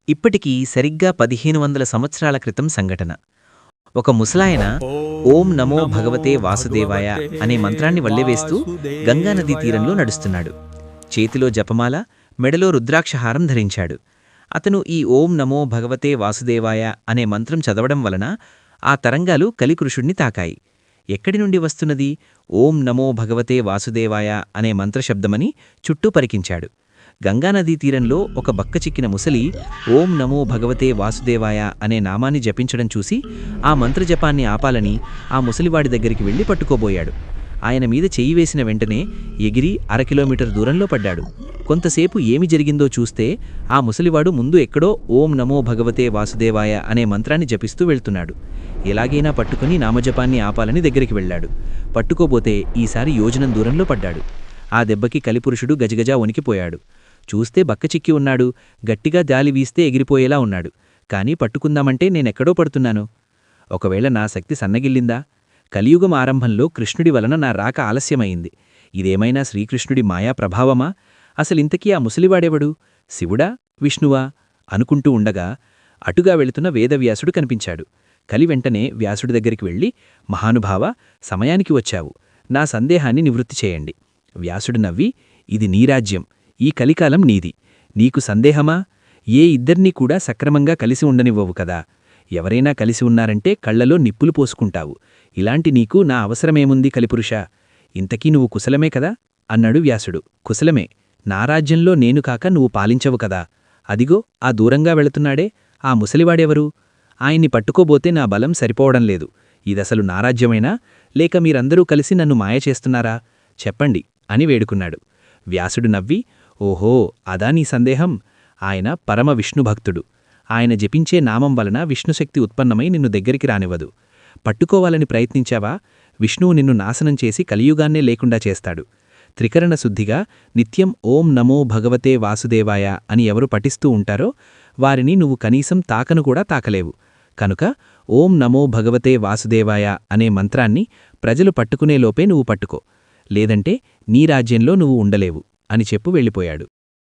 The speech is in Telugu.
ఇప్పటికీ సరిగ్గా 1500 సంవత్సరాల క్రితం సంఘటన. ఒక ముసలాయన ఓం నమో భగవతే వాసుదేవాయ అనే మంత్రాన్ని వల్లెవేస్తూ గంగానదీ తీరంలో నడుస్తున్నాడు. చేతిలో జపమాల, మెడలో రుద్రాక్షహారం ధరించాడు. అతను ఈ ఓం నమో భగవతే వాసుదేవాయ అనే మంత్రం చదవడం వలన ఆ తరంగాలు కలికృషుణ్ణి తాకాయి. ఎక్కడి నుండి వస్తున్నది ఓం నమో భగవతే వాసుదేవాయ అనే మంత్రశబ్దమని చుట్టూ పరికించాడు. గంగానదీ తీరంలో ఒక బక్కచిక్కిన ముసలి ఓం నమో భగవతే వాసుదేవాయ అనే నామాన్ని జపించడం చూసి ఆ మంత్రజపాన్ని ఆపాలని ఆ ముసలివాడి దగ్గరికి వెళ్లి పట్టుకోబోయాడు. ఆయన మీద చెయ్యి వేసిన వెంటనే ఎగిరి 1/2 కిలోమీటర్ దూరంలో పడ్డాడు. కొంతసేపు ఏమి జరిగిందో చూస్తే ఆ ముసలివాడు ముందు ఎక్కడో ఓం నమో భగవతే వాసుదేవాయ అనే మంత్రాన్ని జపిస్తూ వెళ్తున్నాడు. ఎలాగైనా పట్టుకుని నామజపాన్ని ఆపాలని దగ్గరికి వెళ్లాడు. పట్టుకోబోతే ఈసారి యోజనం దూరంలో పడ్డాడు. ఆ దెబ్బకి కలిపురుషుడు గజగజా వణికిపోయాడు. చూస్తే బక్కచిక్కి ఉన్నాడు. గట్టిగా గాలి వీస్తే ఎగిరిపోయేలా ఉన్నాడు. కానీ పట్టుకుందామంటే నేనెక్కడో పడుతున్నాను. ఒకవేళ నా శక్తి సన్నగిల్లిందా? కలియుగం ఆరంభంలో కృష్ణుడి వలన నా రాక ఆలస్యమైంది. ఇదేమైనా శ్రీకృష్ణుడి మాయా ప్రభావమా? అసలింతకీ ఆ ముసలివాడెవడు? శివుడా, విష్ణువా అనుకుంటూ ఉండగా అటుగా వెళుతున్న వేదవ్యాసుడు కనిపించాడు. కలి వెంటనే వ్యాసుడి దగ్గరికి వెళ్ళి, మహానుభావ, సమయానికి వచ్చావు. నా సందేహాన్ని నివృత్తి చేయండి. వ్యాసుడు నవ్వి, ఇది నీ రాజ్యం, ఈ కలికాలం నీది. నీకు సందేహమా? ఏ ఇద్దర్నీ కూడా సక్రమంగా కలిసి ఉండనివ్వవు కదా. ఎవరైనా కలిసి ఉన్నారంటే కళ్లలో నిప్పులు పోసుకుంటావు. ఇలాంటి నీకు నా అవసరమేముంది కలిపురుషా? ఇంతకీ నువ్వు కుశలమే కదా అన్నాడు వ్యాసుడు. కుశలమే. నా రాజ్యంలో నేను కాక నువ్వు పాలించవు కదా. అదిగో ఆ దూరంగా వెళుతున్నాడే ఆ ముసలివాడెవరు? ఆయన్ని పట్టుకోబోతే నా బలం సరిపోవడం లేదు. ఇదసలు నా రాజ్యమేనా, లేక మీరందరూ కలిసి నన్ను మాయ చేస్తున్నారా? చెప్పండి అని వేడుకున్నాడు. వ్యాసుడు నవ్వి, ఓహో, అదా నీ సందేహం? ఆయన పరమ విష్ణుభక్తుడు. ఆయన జపించే నామం వలన విష్ణుశక్తి ఉత్పన్నమై నిన్ను దగ్గరికి రానివ్వదు. పట్టుకోవాలని ప్రయత్నించావా? విష్ణువు నిన్ను నాశనం చేసి కలియుగాన్నే లేకుండా చేస్తాడు. త్రికరణ శుద్ధిగా నిత్యం ఓం నమో భగవతే వాసుదేవాయ అని ఎవరు పఠిస్తూ ఉంటారో వారిని నువ్వు కనీసం తాకను కూడా తాకలేవు. కనుక ఓం నమో భగవతే వాసుదేవాయ అనే మంత్రాన్ని ప్రజలు పట్టుకునేలోపే నువ్వు పట్టుకో. లేదంటే నీ రాజ్యంలో నువ్వు ఉండలేవు అని చెప్పు వెళ్ళిపోయాడు.